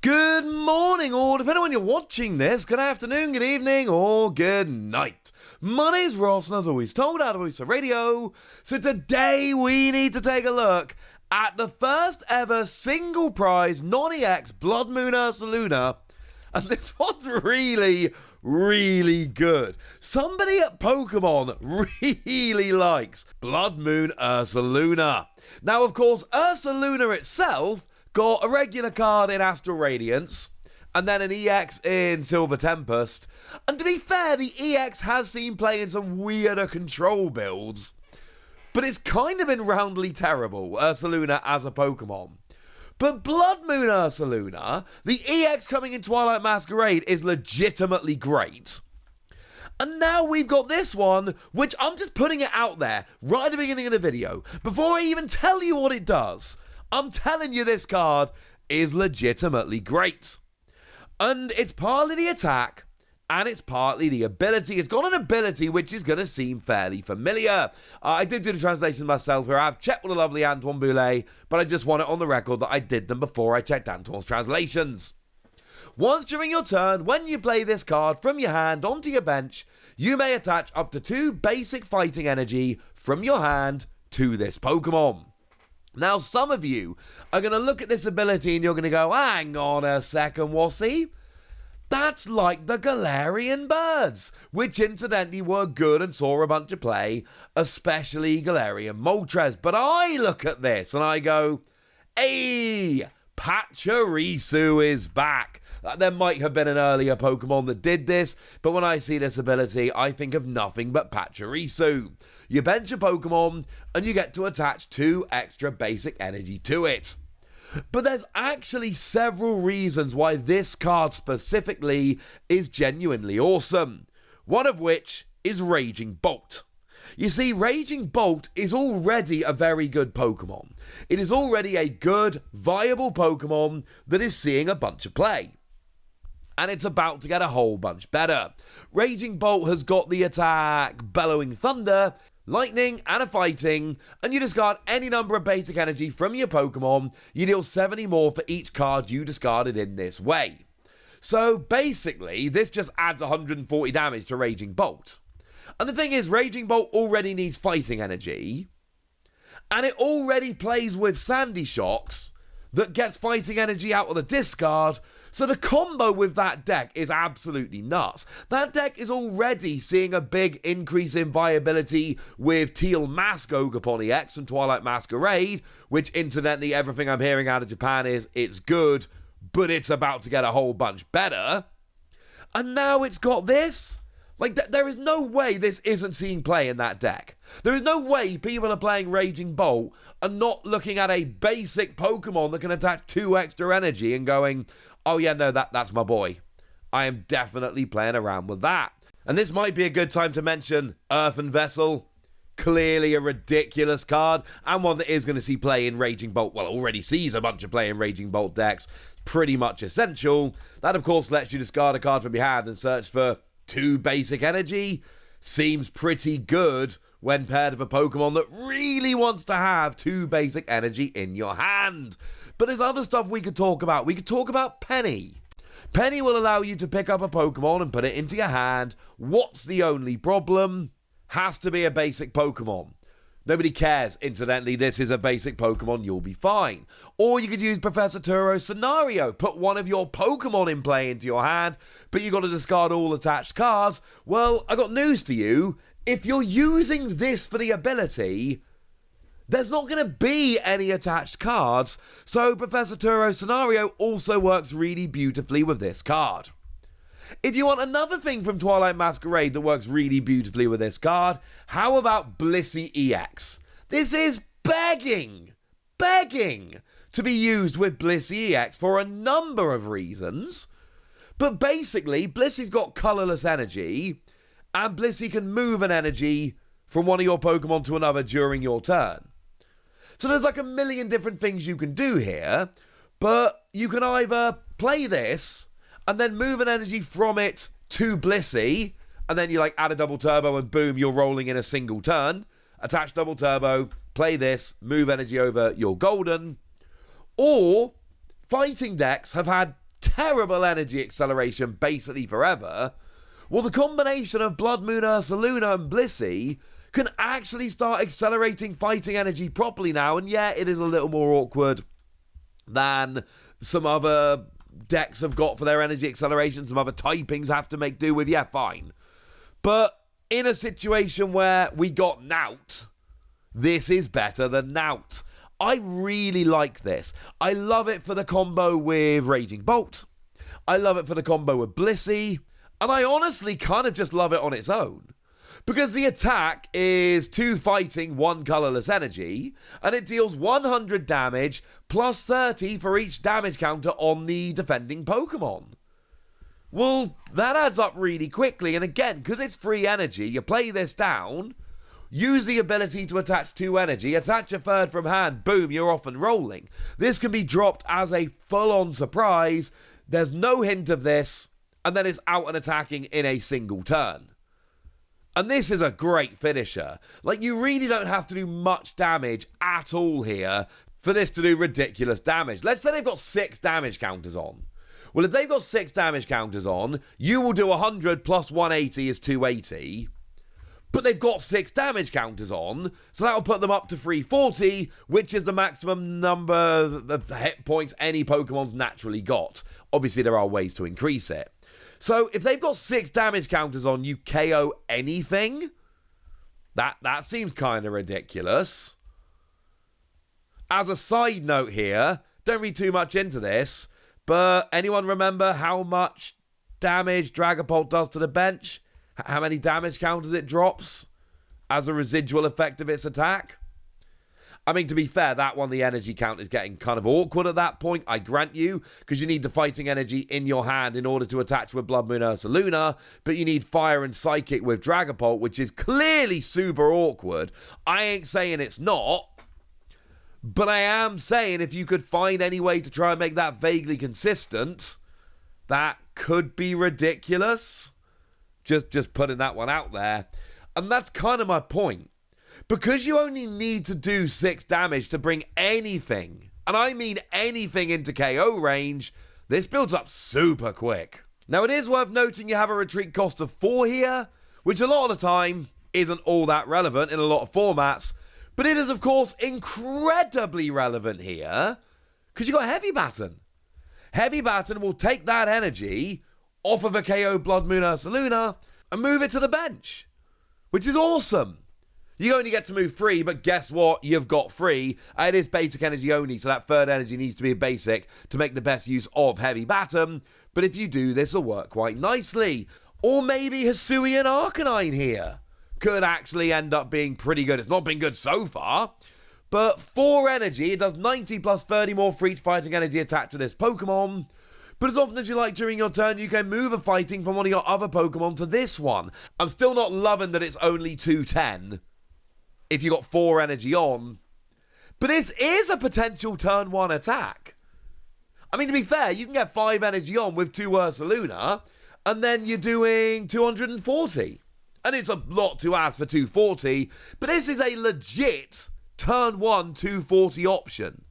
Good morning, or depending on when you're watching this, good afternoon, good evening, or good night. My name's Ross, and as always told out of Voice Radio, so today we need to take a look at the first ever single prize non-EX Bloodmoon Ursaluna, and this one's really good. Somebody at Pokémon really likes Bloodmoon Ursaluna. Now, of course, Ursaluna itself got a regular card in Astral Radiance, and then an EX in Silver Tempest. And to be fair, the EX has seen play in some weirder control builds, but it's kind of been roundly terrible, Ursaluna as a Pokemon. But Bloodmoon Ursaluna, the EX coming in Twilight Masquerade, is legitimately great. And now we've got this one, which I'm just putting it out there right at the beginning of the video. Before I even tell you what it does, I'm telling you this card is legitimately great. And it's partly the attack, and it's partly the ability. It's got an ability which is going to seem fairly familiar. I did do the translations myself here. I've checked with the lovely Antoine Boulet, but I just want it on the record that I did them before I checked Antoine's translations. Once during your turn, when you play this card from your hand onto your bench, you may attach up to 2 basic fighting energy from your hand to this Pokemon. Now, some of you are going to look at this ability and you're going to go, hang on a second, Wassy. That's like the Galarian birds, which incidentally were good and saw a bunch of play, especially Galarian Moltres. But I look at this and I go, hey, Pachirisu is back. There might have been an earlier Pokemon that did this, but when I see this ability, I think of nothing but Pachirisu. You bench a Pokemon, and you get to attach 2 extra basic energy to it. But there's actually several reasons why this card specifically is genuinely awesome. One of which is Raging Bolt. You see, Raging Bolt is already a very good Pokemon. It is already a good, viable Pokemon that is seeing a bunch of play. And it's about to get a whole bunch better. Raging Bolt has got the attack Bellowing Thunder, Lightning, and a Fighting, and you discard any number of basic energy from your Pokemon. You deal 70 more for each card you discarded in this way. So basically, this just adds 140 damage to Raging Bolt. And the thing is, Raging Bolt already needs fighting energy, and it already plays with Sandy Shocks that gets fighting energy out of the discard, so the combo with that deck is absolutely nuts. That deck is already seeing a big increase in viability with Teal Mask Ogerpon EX and Twilight Masquerade, which incidentally everything I'm hearing out of Japan is it's good, but it's about to get a whole bunch better. And now it's got this. Like, there is no way this isn't seeing play in that deck. There is no way people are playing Raging Bolt and not looking at a basic Pokemon that can attach 2 extra energy and going, oh yeah, no, that's my boy. I am definitely playing around with that. And this might be a good time to mention Earthen Vessel. Clearly a ridiculous card, and one that is going to see play in Raging Bolt. Well, already sees a bunch of play in Raging Bolt decks. Pretty much essential. That, of course, lets you discard a card from your hand and search for 2 basic energy. Seems pretty good when paired with a Pokemon that really wants to have 2 basic energy in your hand. But there's other stuff we could talk about. We could talk about Penny. Penny will allow you to pick up a Pokemon and put it into your hand. What's the only problem? Has to be a basic Pokemon. Nobody cares. Incidentally, this is a basic Pokemon, you'll be fine. Or you could use Professor Turo's scenario. Put one of your Pokemon in play into your hand, but you've got to discard all attached cards. Well, I got news for you. If you're using this for the ability, there's not going to be any attached cards. So Professor Turo's scenario also works really beautifully with this card. If you want another thing from Twilight Masquerade that works really beautifully with this card, how about Blissey EX? This is begging to be used with Blissey EX for a number of reasons. But basically, Blissey's got colourless energy, and Blissey can move an energy from one of your Pokemon to another during your turn. So there's like a million different things you can do here, but you can either play this and then move an energy from it to Blissey, and then you like add a double turbo and boom, you're rolling in a single turn. Attach double turbo, play this, move energy over your golden. Or fighting decks have had terrible energy acceleration basically forever, well, the combination of Bloodmoon Ursaluna and Blissey can actually start accelerating fighting energy properly now, and yeah, it is a little more awkward than some other decks have got for their energy acceleration, some other typings have to make do with, yeah, fine. But in a situation where we got Nout, this is better than Nout. I really like this. I love it for the combo with Raging Bolt. I love it for the combo with Blissey. And I honestly kind of just love it on its own. Because the attack is 2 fighting, 1 colourless energy, and it deals 100 damage plus 30 for each damage counter on the defending Pokemon. Well, that adds up really quickly, and again, because it's free energy, you play this down, use the ability to attach 2 energy, attach a third from hand, boom, you're off and rolling. This can be dropped as a full-on surprise, there's no hint of this, and then it's out and attacking in a single turn. And this is a great finisher. Like, you really don't have to do much damage at all here for this to do ridiculous damage. Let's say they've got 6 damage counters on. Well, if they've got 6 damage counters on, you will do 100 plus 180 is 280. But they've got 6 damage counters on, so that will put them up to 340, which is the maximum number of hit points any Pokemon's naturally got. Obviously, there are ways to increase it. So, if they've got 6 damage counters on, you KO anything? That seems kind of ridiculous. As a side note here, don't read too much into this, but anyone remember how much damage Dragapult does to the bench? How many damage counters it drops as a residual effect of its attack? I mean, to be fair, that one, the energy count is getting kind of awkward at that point, I grant you, because you need the fighting energy in your hand in order to attach with Bloodmoon Ursaluna, but you need fire and psychic with Dragapult, which is clearly super awkward. I ain't saying it's not, but I am saying if you could find any way to try and make that vaguely consistent, that could be ridiculous. Just putting that one out there. And that's kind of my point. Because you only need to do 6 damage to bring anything, and I mean anything, into KO range, this builds up super quick. Now, it is worth noting you have a retreat cost of 4 here, which a lot of the time isn't all that relevant in a lot of formats, but it is, of course, incredibly relevant here, because you got Heavy Baton. Heavy Baton will take that energy off of a KO Bloodmoon Ursaluna and move it to the bench, which is awesome. You only get to move 3, but guess what? You've got 3. It is basic energy only, so that third energy needs to be a basic to make the best use of Heavy Baton. But if you do, this will work quite nicely. Or maybe Hisuian Arcanine here could actually end up being pretty good. It's not been good so far, but 4 energy, it does 90 plus 30 more for each fighting energy attached to this Pokemon. But as often as you like during your turn, you can move a fighting from one of your other Pokemon to this one. I'm still not loving that it's only 210 if you got 4 energy on. But this is a potential turn 1 attack. I mean, to be fair, you can get 5 energy on with 2 Ursaluna, and then you're doing 240. And it's a lot to ask for 240, but this is a legit turn 1 240 option.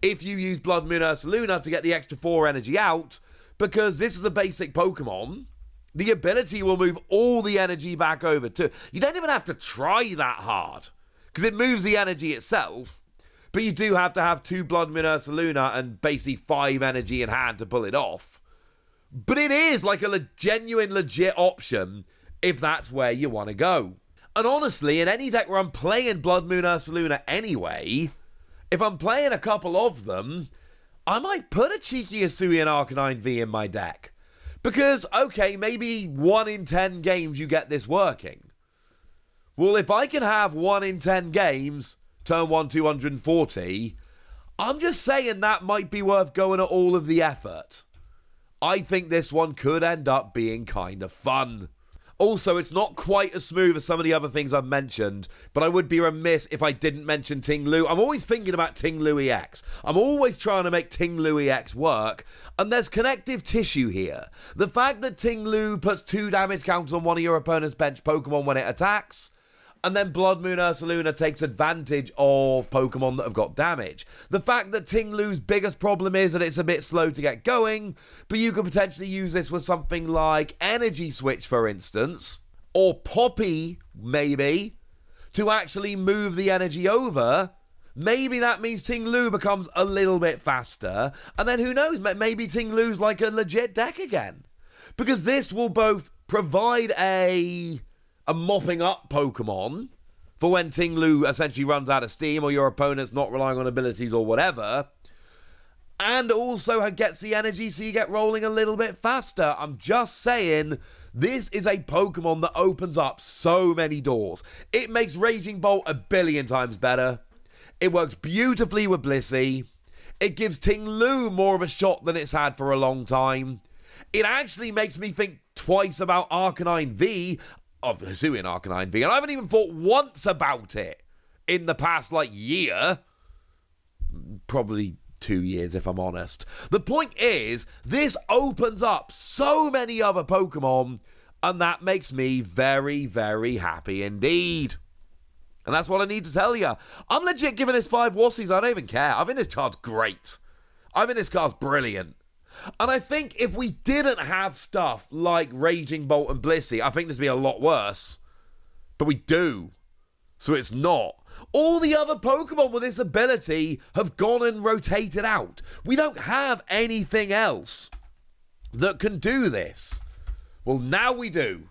If you use Bloodmoon Ursaluna to get the extra 4 energy out, because this is a basic Pokemon, the ability will move all the energy back over too. You don't even have to try that hard, because it moves the energy itself, but you do have to have 2 Bloodmoon Ursaluna and basically 5 energy in hand to pull it off. But it is like a genuine, legit option if that's where you want to go. And honestly, in any deck where I'm playing Bloodmoon Ursaluna anyway, if I'm playing a couple of them, I might put a cheeky Hisuian Arcanine V in my deck. Because, okay, maybe 1 in 10 games you get this working. Well, if I can have 1 in 10 games, turn 1 240, I'm just saying that might be worth going at all of the effort. I think this one could end up being kind of fun. Also, it's not quite as smooth as some of the other things I've mentioned, but I would be remiss if I didn't mention Ting Lu. I'm always thinking about Ting Lu EX. I'm always trying to make Ting Lu EX work, and there's connective tissue here. The fact that Ting Lu puts 2 damage counters on one of your opponent's bench Pokemon when it attacks, And then Bloodmoon Ursaluna takes advantage of Pokemon that have got damage. The fact that Tinglu's biggest problem is that it's a bit slow to get going, but you could potentially use this with something like Energy Switch, for instance, or Poppy, maybe, to actually move the energy over. Maybe that means Tinglu becomes a little bit faster, and then who knows, maybe Tinglu's like a legit deck again. Because this will both provide a mopping up Pokemon for when Tinglu essentially runs out of steam or your opponent's not relying on abilities or whatever, and also gets the energy so you get rolling a little bit faster. I'm just saying, this is a Pokemon that opens up so many doors. It makes Raging Bolt a billion times better. It works beautifully with Blissey. It gives Tinglu more of a shot than it's had for a long time. It actually makes me think twice about Arcanine V, of Hisuian Arcanine V, and I haven't even thought once about it in the past, year. Probably 2 years, if I'm honest. The point is, this opens up so many other Pokemon, and that makes me very, very happy indeed. And that's what I need to tell you. I'm legit giving this 5 wussies. I don't even care. I think this card's great. I think this card's brilliant. And I think if we didn't have stuff like Raging Bolt and Blissey, I think this would be a lot worse. But we do. So it's not. All the other Pokemon with this ability have gone and rotated out. We don't have anything else that can do this. Well, now we do.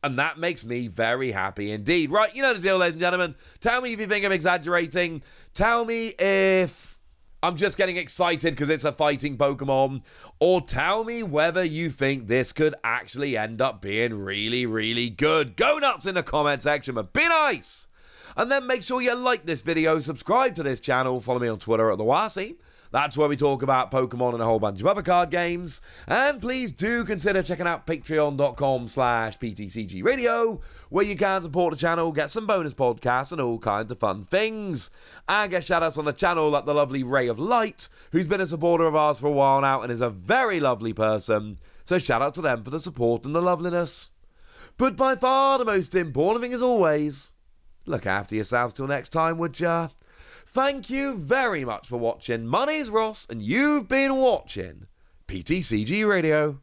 And that makes me very happy indeed. Right, you know the deal, ladies and gentlemen. Tell me if you think I'm exaggerating. Tell me if I'm just getting excited because it's a fighting Pokemon. Or tell me whether you think this could actually end up being really, really good. Go nuts in the comment section, but be nice. And then make sure you like this video, subscribe to this channel, follow me on Twitter at TheWasi. That's where we talk about Pokemon and a whole bunch of other card games. And please do consider checking out patreon.com/PTCG Radio, where you can support the channel, get some bonus podcasts and all kinds of fun things. And get shout-outs on the channel like the lovely Ray of Light, who's been a supporter of ours for a while now and is a very lovely person. So shout out to them for the support and the loveliness. But by far the most important thing, as always, look after yourselves till next time, would ya? Thank you very much for watching. My name's Ross, and you've been watching PTCG Radio.